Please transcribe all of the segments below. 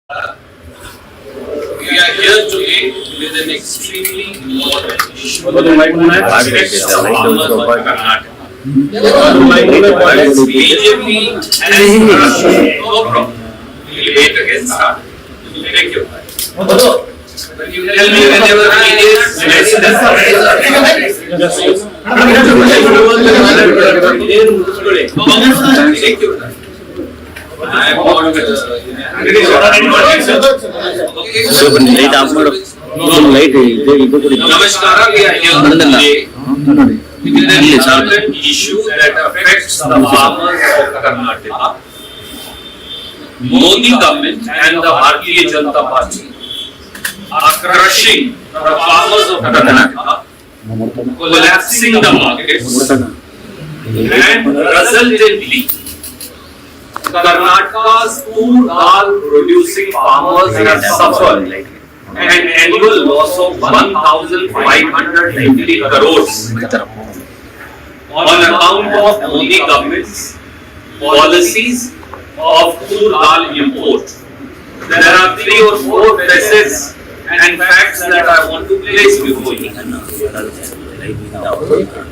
We are here today with an extremely important issue. BJP and no problem. We'll wait against start. Thank you. When you tell me whenever it is, let's Thank you. I am not Namaskara, we are here today with an important issue that affects the farmers of Karnataka. Modi government and the Bharatiya Janata Party are crushing the farmers of Karnataka, collapsing the markets, and resultantly Karnataka's food dal producing farmers have suffered an annual loss of 1,550 crores on account of Modi government's policies of food dal import. There are 3 or 4 facets and facts that I want to place before you.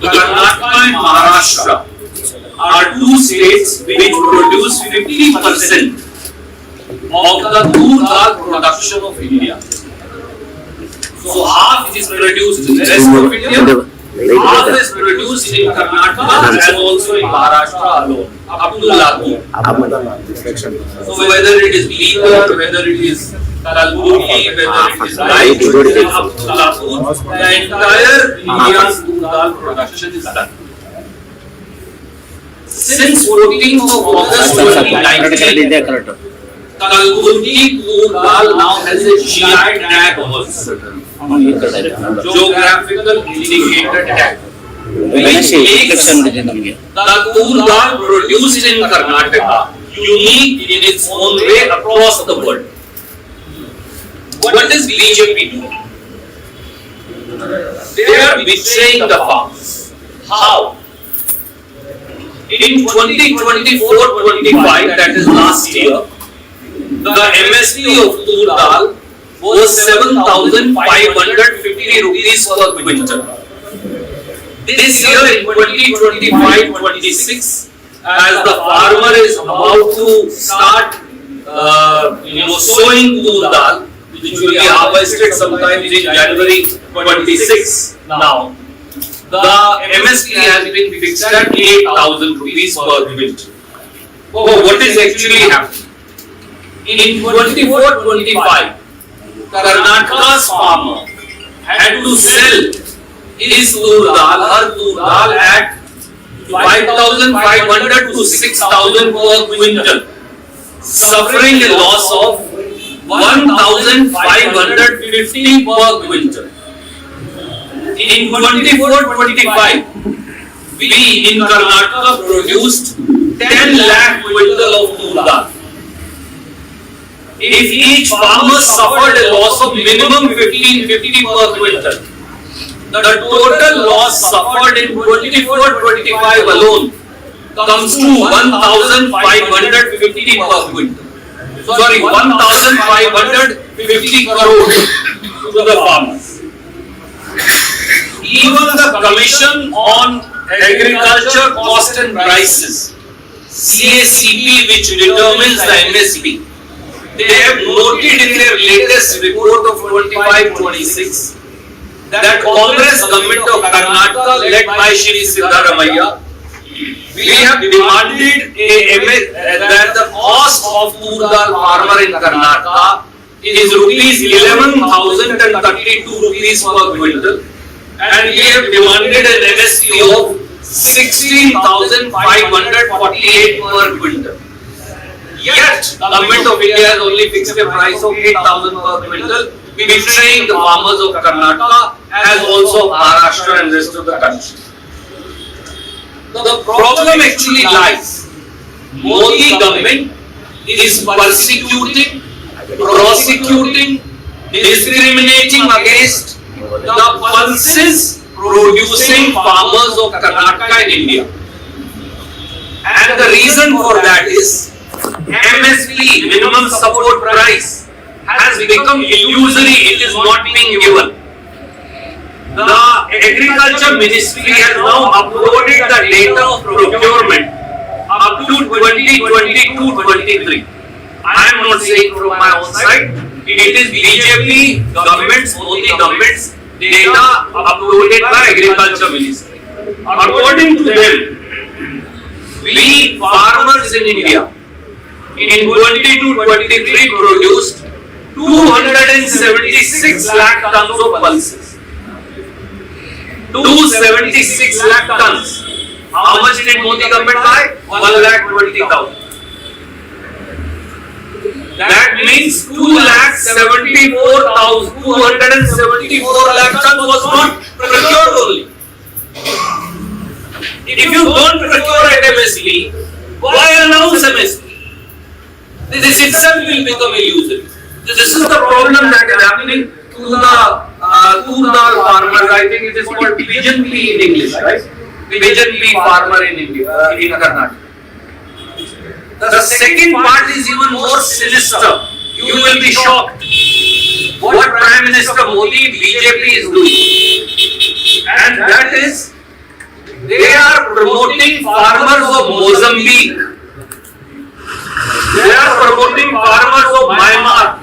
Karnataka and Maharashtra are 2 states which produce 50% of the food dal production of India. So half is produced in the rest of India, half is produced in Karnataka and also in Maharashtra alone, up to Latur. So whether it is Bihar, whether it is Kalburgi, whether it is Raipur, up to Latur, the entire India's food dal production is done. Since 14th of August 2019, Kalburgi food dal now has a GI tag also, geographical indicator tag, which makes the food dal produced in Karnataka unique in its own way across the world. What is BJP doing? They are betraying the farmers. How? In 2024-25, that is last year, the MSP of food dal was 7,550 rupees per quintal. This year in 2025-26, as the farmer is about to start sowing food dal, which will be harvested sometime in January 26 now, the MSP has been fixed at 8,000 rupees per quintal. Oh, what is actually happening? In 24-25, Karnataka's farmer had to sell his food dal, her food dal at 5,500 to 6,000 per quintal, suffering a loss of 1,550 per quintal. In 24-25, we in Karnataka produced 10 lakh quintal of food dal. If each farmer suffered a loss of minimum 1550 per quintal, the total loss suffered in 24-25 alone comes to 1,550 per quintal. Sorry, 1,550 crores to the farmers. Even the Commission on Agriculture Cost and Prices, CACP, which determines the MSP, they have noted in their latest report of 25-26 that Congress government of Karnataka, led by Shri Siddharamaiah, we have demanded that the cost of food dal farmer in Karnataka is rupees 11,032 rupees per quintal, and we have demanded an MSP of 16,548 per quintal. Yet, the government of India has only fixed a price of 8,000 per quintal, betraying the farmers of Karnataka as also Maharashtra and rest of the country. The problem actually lies. Modi government is persecuting, prosecuting, discriminating against the pulses producing farmers of Karnataka in India. And the reason for that is MSP, minimum support price, has become illusory. It is not being given. The Agriculture Ministry has now uploaded the data of procurement up to 2022-23. I am not saying from my own side. It is BJP government's, Modi government's data uploaded by Agriculture Ministry. According to them, we farmers in India in 22-23 produced 276 lakh tons of pulses. 276 lakh tons. How much did Modi government buy? 1,20,000. That means 274 lakh tons was not procured only. If you don't procure at MSP, why announce MSP? This itself will become illusory. This is the problem that is happening to the dal farmers. I think it is called pigeon pea in English, right? Pigeon pea farmer in India, in Karnataka. The second part is even more sinister. You will be shocked what Prime Minister Modi, BJP is doing. And that is, they are promoting farmers of Mozambique. They are promoting farmers of Myanmar.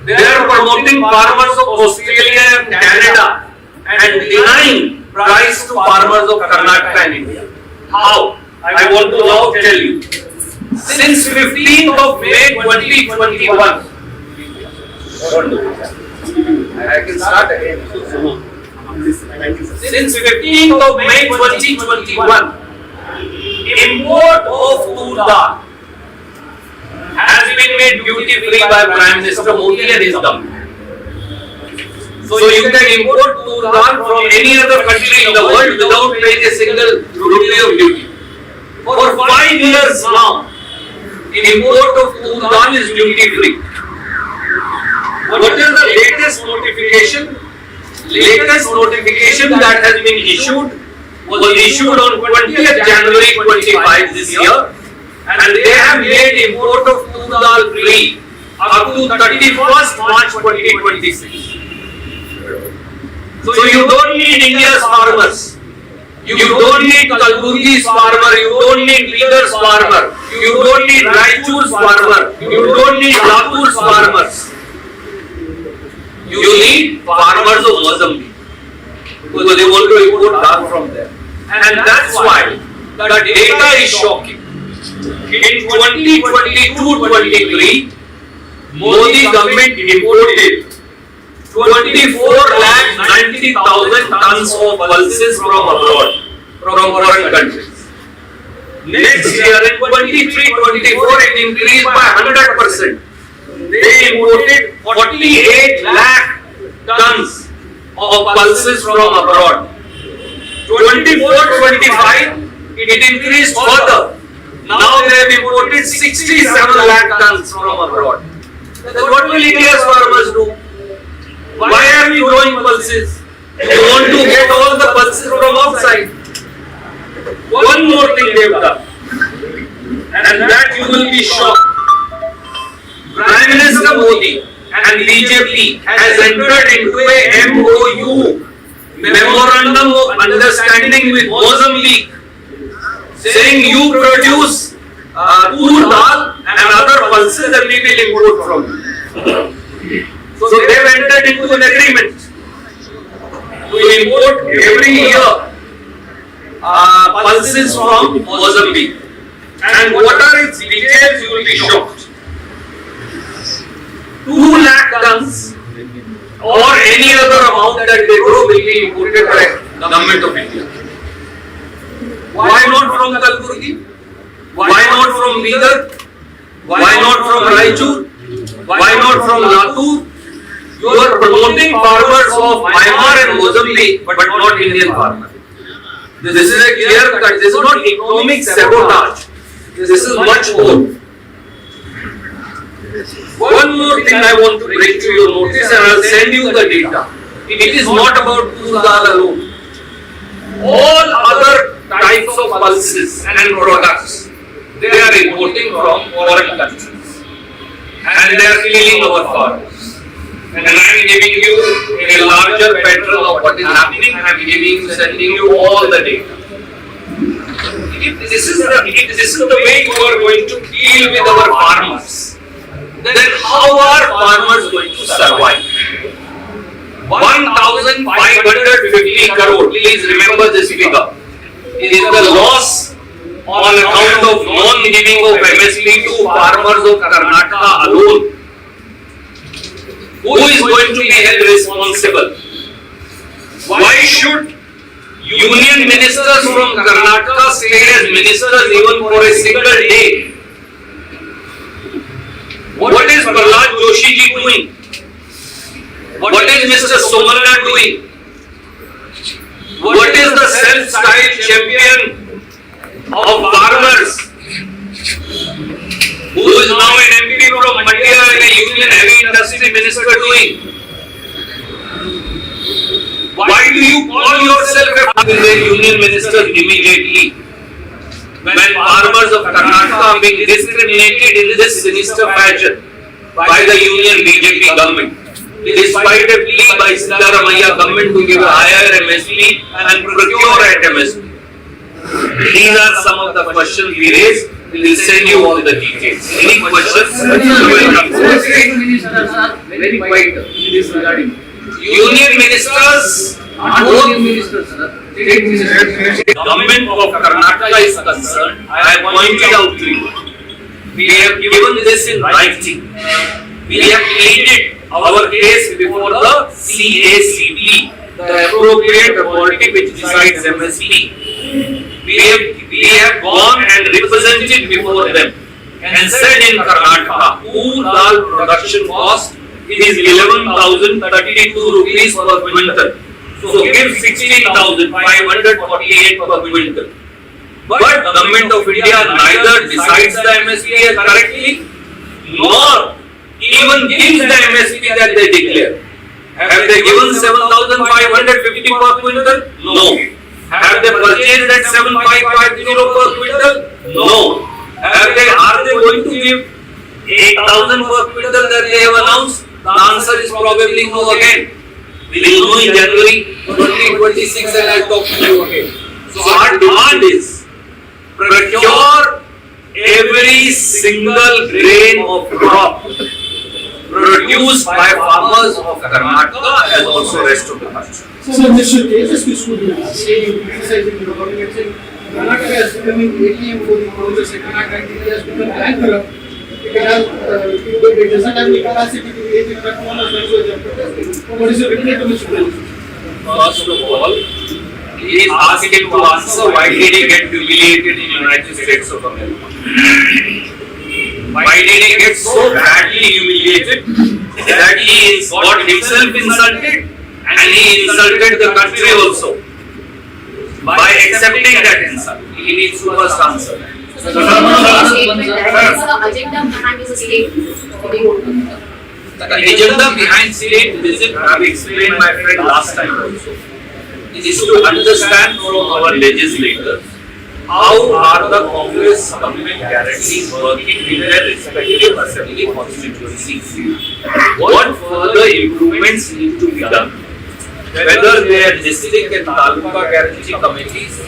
They are promoting farmers of Australia and Canada and denying price to farmers of Karnataka and India. How? I want to now tell you. Since 15th of May 2021, I can start again. Since 15th of May 2021, import of dal has been made duty free by Prime Minister Modi and his government. So you can import dal from any other country in the world without paying a single rupee of duty. For 5 years now, import of dal is duty free. What is the latest notification? Latest notification that has been issued was issued on 20th January 25 this year, and they have made import of dal free up to 31st March 2026. So you don't need India's farmers. You don't need Kalburgi's farmer. You don't need Bidhar's farmer. You don't need Raichur's farmer. You don't need Latur's farmers. You need farmers of Mozambique because they want to import dal from there. And that's why the data is shocking. In 2022-23, Modi government imported 24,90,000 tons of pulses from abroad, from foreign countries. Next year in 23-24, it increased by 100%. They imported 48 lakh tons of pulses from abroad. 24-25, it increased further. Now they have imported 67 lakh tons from abroad. Then what will India's farmers do? Why are we growing pulses? We want to get all the pulses from outside. One more thing they have done, and that you will be shocked. Prime Minister Modi and BJP has entered into a MOU, Memorandum of Understanding with Mozambique, saying you produce dal and other pulses and we will import from you. So they have entered into an agreement to import every year pulses from Mozambique. And what are its details? You will be shocked. 2 lakh tons or any other amount that they grow will be imported by the government of India. Why not from Kalburgi? Why not from Bidar? Why not from Raichur? Why not from Latur? You are promoting farmers of Myanmar and Mozambique, but not Indian farmers. This is a clear cut. This is not economic sabotage. This is much more. One more thing I want to bring to your notice, and I will send you the data. It is not about dal alone. All other types of pulses and products they are importing from foreign countries and they are killing our forests. And I am giving you a larger pattern of what is happening. I am sending you all the data. If this is the way you are going to deal with our farmers, then how are farmers going to survive? 1,550 crore, please remember this figure, is the loss on account of non-giving of MSP to farmers of Karnataka alone. Who is going to be held responsible? Why should union ministers from Karnataka stay as ministers even for a single day? What is Prahlad Joshi ji doing? What is Mr. Somala doing? What is the self-styled champion of farmers, who is now an MP from Mandya and a union heavy industry minister doing? Why do you call yourself a union minister immediately when farmers of Karnataka are being discriminated in this sinister fashion by the union BJP government, despite a plea by Siddaramaiah government to give a higher MSP and procure at MSP? These are some of the questions we raise. We will send you all the details. Any questions? Very quiet in this regarding. Union ministers, Union ministers, sir. State ministers. Government of Karnataka is concerned. I have pointed out to you. We have given this in writing. We have pleaded our case before the CACP, the appropriate authority which decides MSP. We have gone and represented before them and said in Karnataka, who dal production cost is 11,032 rupees per quintal. So give 16,548 per quintal. But Government of India neither decides the MSP correctly nor even gives the MSP that they declare. Have they given 7,550 per quintal? No. Have they purchased at 7,550 per quintal? No. Are they going to give 8,000 per quintal that they have announced? The answer is probably no again. We will know in January 2026 and I will talk to you again. So our demand is procure every single grain of crop produced by farmers of Karnataka as also rest of the country. So, Mr. Tejas Kishoria saying, criticizing the government, saying Karnataka is becoming ATM for the projects, Karnataka has become bankrupt. It doesn't have the capacity to be ATM for owners. What is your reply to Mr. Tejas? First of all, please ask him to answer why did he get humiliated in the United States of America? Why did he get so badly humiliated that he got himself insulted and he insulted the country also by accepting that insult? He needs to first answer that. So the agenda behind this statement. The agenda behind state visit, I have explained my friend last time also, is to understand from our legislators how are the Congress government guarantees working in their respective assembly constituencies. What further improvements need to be done? Whether their district and taluka guarantee committees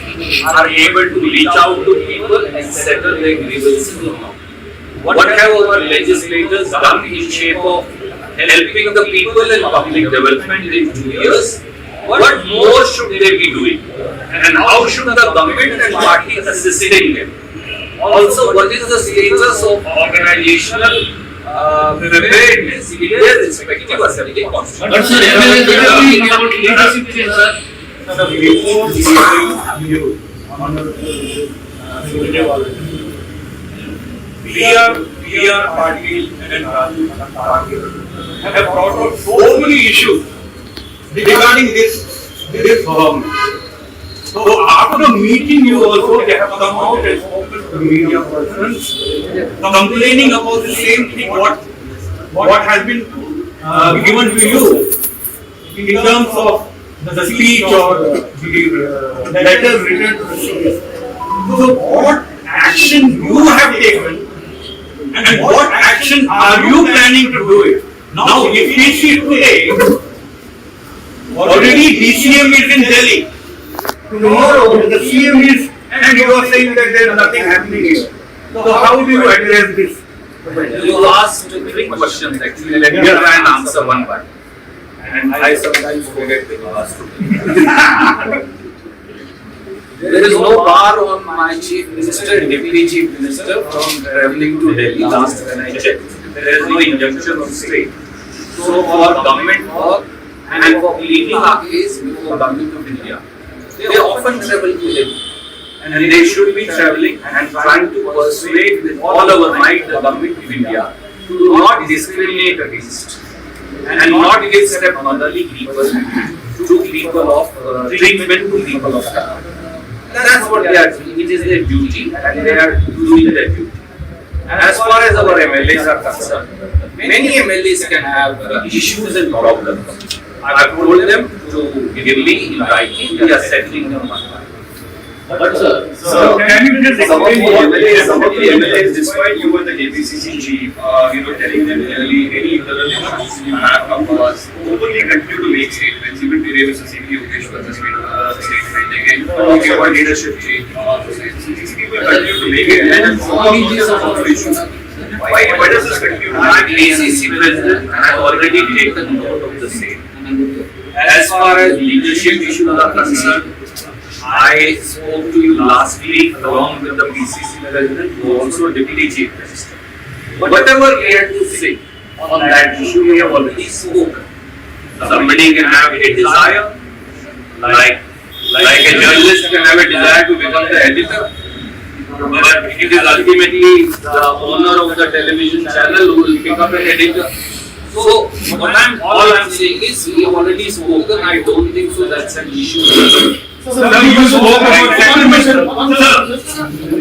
are able to reach out to people and settle their grievances or not. What have our legislators done in shape of helping the people in public development in 2 years? What more should they be doing? And how should the government and party assisting them? Also, what is the status of organizational preparedness in their respective assembly constituencies? But sir, MLA about leadership change, sir. Before you, we are party and party have brought out so many issues regarding this government. So after the meeting, you also have come out and spoken to the media persons, complaining about the same thing what has been given to you in terms of the speech or the letter written to the CA. So what action you have taken and what action are you planning to do it? Now, if we see today, already DCM is in Delhi. Tomorrow, the CM is, and you are saying that there is nothing happening here. So how do you address this? You asked 3 questions actually. Let me try and answer one by one. And I sometimes forget the last 2. There is no bar on my chief minister, deputy chief minister from travelling to Delhi last when I checked. There is no injunction on state. So for government work and for pleading our case before the government of India, they often travel to Delhi. And they should be travelling and trying to persuade with all our might the government of India to not discriminate against and not give stepmotherly people to people of treatment to people of color. That's what they are doing. It is their duty and they are doing their duty. As far as our MLAs are concerned, many MLAs can have issues and problems. I have told them to give me in writing, we are settling them one by one. But sir, So can you just Some of the explain MLAs, MLAs, despite you were the APCC chief, telling them clearly any internal issues you have come to us, openly continue to make statements. Even today, Mr. C.P. Yogesh was a statement again, talking about leadership change. These people continue to make it, and then solving some of the issues. Why does this continue? I'm ACC president and I have already taken note of the same. As far as leadership issues are concerned, I spoke to you last week along with the PCC president who is also deputy chief minister. Whatever we had to say on that issue, we have already spoken. Somebody can have a desire, like a journalist can have a desire to become the editor. But it is ultimately the owner of the television channel who will become an editor. So, all I'm saying is, we have already spoken. I don't think so that's an issue. Sir, you spoke about settlement. Sir,